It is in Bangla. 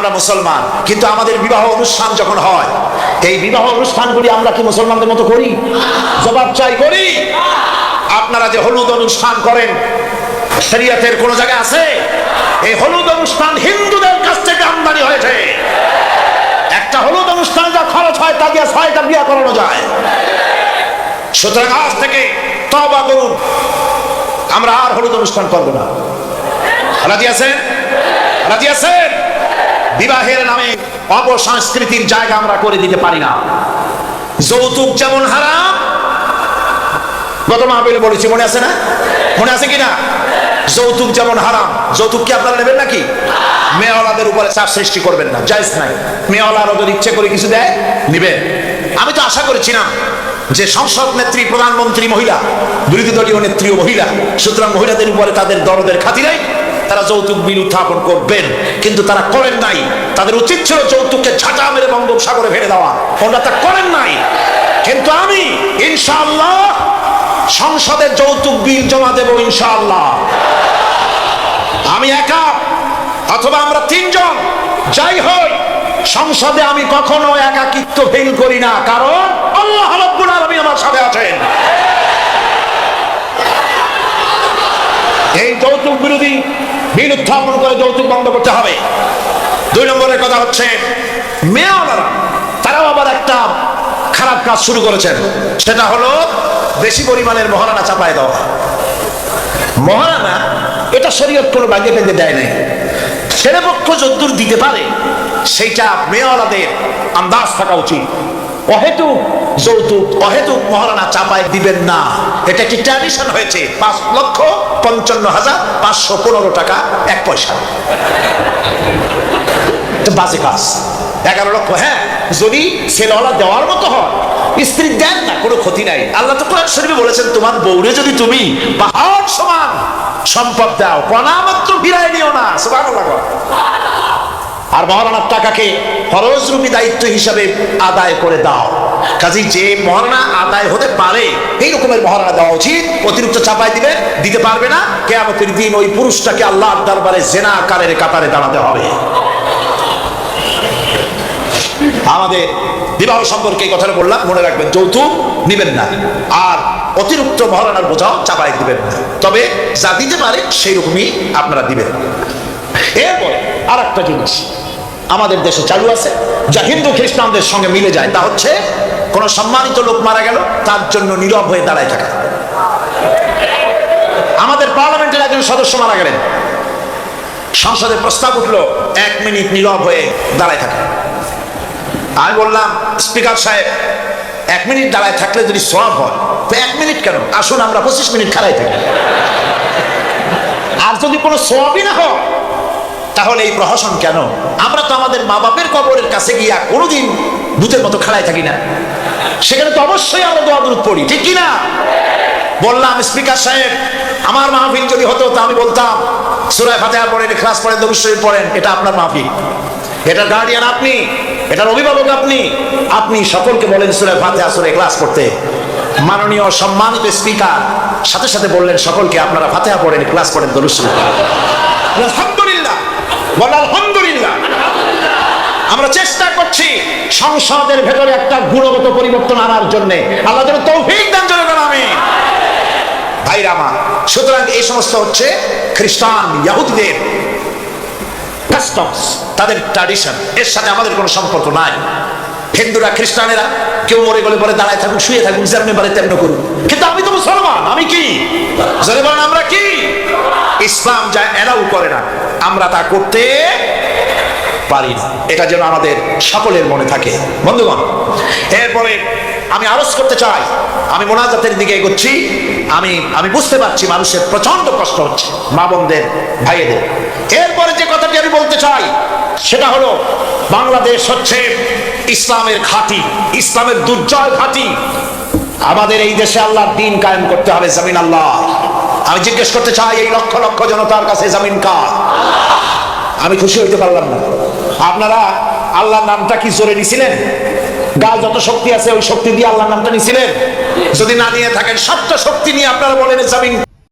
আমরা মুসলমান, কিন্তু আমাদের বিবাহ অনুষ্ঠান যখন হয়, এই বিবাহ অনুষ্ঠানগুলি আমরা কি মুসলমানদের মতো করি? জবাব চাই, করি? আপনারা যে হলুদ অনুষ্ঠান করেন, শরীয়তের কোন জায়গায় আছে? এই হলুদ অনুষ্ঠান হিন্দুদের কাছ থেকে আমদানি হয়েছে। একটা হলুদ অনুষ্ঠান যা খরচ হয় তা দিয়ে 6টা বিয়ে করানো যায়। সুতরাং আজ থেকে তওবা করুন, আমরা আর হলুদ অনুষ্ঠান করব না। রাজি আছেন? রাজি আছেন? বিবাহের নামে অপসংস্কৃতির জায়গা আমরা করে দিতে পারি না। যৌতুক যেমন হারাম, গত মাহফিলে বলেছি, মনে আছে না? মনে আছে কিনা? যৌতুক যেমন হারাম, যৌতুক কি আপনারা নেবেন নাকি? মেয়েওয়ালাদের উপরে চাপ সৃষ্টি করবেন না, জায়েজ নাই। মেয়েওয়ালারা যদি ইচ্ছে করে কিছু দেয়, নিবেন। আমি তো আশা করেছিলাম যে সংসদ নেত্রী, প্রধানমন্ত্রী মহিলা, বিরোধী দলীয় নেত্রীও মহিলা, সুতরাং মহিলাদের উপরে তাদের দরদের খাতিরেই তারা যৌতুক বিল উত্থাপন করবেন, কিন্তু তারা করেন নাই। তাদের উচিত ছিল যৌতুককে ঝাঁটা মেরে বঙ্গোপসাগরে ফেলে দেওয়া, ওনারা তা করেন নাই। কিন্তু আমি ইনশাআল্লাহ সংসদে যৌতুক বিল জমা দেব ইনশাআল্লাহ। আমি একা অথবা আমরা 3 জন যাই হই, সংসদে আমি কখনো একাকিত্ব ফিল করি না, কারণ আল্লাহ রাব্বুল আলামিন আমার সাথে আছেন। এই যৌতুক বিরোধী বিল উত্থাপন করে যৌতুক বন্ধ করতে হবে। 2 নম্বরের কথা হচ্ছে, মেয়েওয়ালারা তারাও আবার একটা খারাপ কাজ শুরু করেছেন, সেটা হলো বেশি পরিমাণের মহারানা চাপায় দেওয়া। মহারানা এটা শরীয়ত কোনো বাগে বেঁধে দেয় নাই। ছেলে পক্ষ যদ্দূর দিতে পারে সেইটা মেয়েওয়ালাদের আন্দাজ থাকা উচিত। অহেতুক যৌতুক, অহেতুক মহারানা চাপায় দিবেন না। এটা একটি ট্র্যাডিশন হয়েছে। 5,55,515 টাকা 1 পয়সা, বাজে কাজ। 11 লক্ষ, হ্যাঁ, যদি ছেলেওয়ালা দেওয়ার মতো হয়, স্ত্রী দেন না, কোনো ক্ষতি নাই। আল্লাহ তো কোরআন শরীফে বলেছেন, তোমার বউরে যদি তুমি পাহাড় সমান সম্পদ দাও, কণা মাত্র ফিরায় নিও না। সুবহানাল্লাহ। আর মহারানার টাকাকে ফরজরূপী দায়িত্ব হিসাবে আদায় করে দাও। কাজেই যে মহারানা আদায় হতে পারে এই রকমের মহারানা দেওয়া উচিত। অতিরিক্ত চাপাই দিতে পারবে না। কিয়ামতের দিন ওই পুরুষটাকে আল্লাহর দরবারে জিনাকারের কাতারে দাঁড়াতে হবে। আমাদের বিবাহ সম্পর্কে এই কথাটা বললাম, মনে রাখবেন, যৌতুক নিবেন না, আর অতিরিক্ত মহারানার বোঝাও চাপাই দিবেন না। তবে যা দিতে পারে সেই রকমই আপনারা দিবেন। এরপরে আর একটা জিনিস আমাদের দেশে চালু আছে, যা হিন্দু খ্রিস্টানদের সঙ্গে মিলে যায়, তা হচ্ছে কোন সম্মানিত লোক মারা গেল, তার জন্য নীরব হয়ে দাঁড়ায় থাকা। আমাদের পার্লামেন্টের একজন সদস্য মারা গেলেন, সংসদে প্রস্তাব উঠলো 1 মিনিট নীরব হয়ে দাঁড়ায় থাকা। আমি বললাম, স্পিকার সাহেব, 1 মিনিট দাঁড়ায় থাকলে যদি সওয়াব হয়, তো 1 মিনিট কেন, আসুন আমরা 25 মিনিট খাড়াই থাকি। আর যদি কোনো সওয়াবই না হয়, তাহলে এই প্রহসন কেন? আমরা তো আমাদের মা বাপের কবরের কাছে গিয়া কোনোদিন ভূতের মতো খাড়াই থাকি না, সেখানে তো অবশ্যই আমরা দোয়া দরুদ পড়ি, ঠিক কি না? বললাম, স্পিকার সাহেব, আমার মাহফিল যদি হতো তো আমি বলতাম সূরা ফাতিহা পড়েন, ইখলাস পড়েন, দরুদ শরীফ পড়েন। এটা আপনার মাহফিল, এটার গার্ডিয়ান আপনি, এটার অভিভাবক আপনি। আপনি সকলকে বলেন সূরা ফাতিহা, সূরা ইখলাস পড়তে। মাননীয় সম্মানিত স্পিকার সাথে সাথে বললেন সকলকে, আপনারা ফাতিহা পড়েন, ইখলাস পড়েন, দরুদ শরীফ পড়েন। আলহামদুলিল্লাহ, বল আলহামদুলিল্লাহ। আমরা চেষ্টা করছি সংসদের ভেতরে একটা গুণগত পরিবর্তন আনার জন্য। আল্লাহ যেন তৌফিক দান করেন, আমিন। ভাইরা আমার, সুতরাং এই সমস্ত হচ্ছে খ্রিস্টান ইহুদিদের কাস্টমস, তাদের ট্র্যাডিশন। এর সাথে আমাদের কোনো সম্পর্ক নাই। হিন্দুরা, খ্রিস্টানেরা কেউ মরে গেলে পরে দাঁড়ায় থাকুক, শুয়ে থাকুক, যেমনি পারে তেমনি করুন। কিন্তু আমি তো মুসলমান, আমি কি জোরে বলেন, আমরা কি? ইসলাম যা এলাউ করে না, আমরা তা করতে পারি না। এটা যেন আমাদের সকলের মনে থাকে। বন্ধুগণ, এরপরে আমি আরজ করতে চাই, আমি মোনাজাতের দিকে এগোচ্ছি। আমি বুঝতে পারছি মানুষের প্রচন্ড কষ্ট হচ্ছে, মা বোনদের, ভাইদের। এরপরে যে কথাটি আমি বলতে চাই সেটা হলো, বাংলাদেশ হচ্ছে ইসলামের ঘাঁটি, ইসলামের দুর্জয় ঘাঁটি। আমাদের এই দেশে আল্লাহর দ্বীন কায়েম করতে হবে। জমিন আল্লাহ। আমি জিজ্ঞেস করতে চাই, এই লক্ষ লক্ষ জনতার কাছে জমিন কার? আমি খুশি হইতে পারলাম না। আপনারা আল্লাহর নামটা কি জোরে নিছিলেন? গায়ে যত শক্তি আছে ওই শক্তি দিয়ে আল্লাহর নামটা নিছিলেন? যদি না নিয়ে থাকেন, সবটা শক্তি নিয়ে আপনারা বলেন জমিন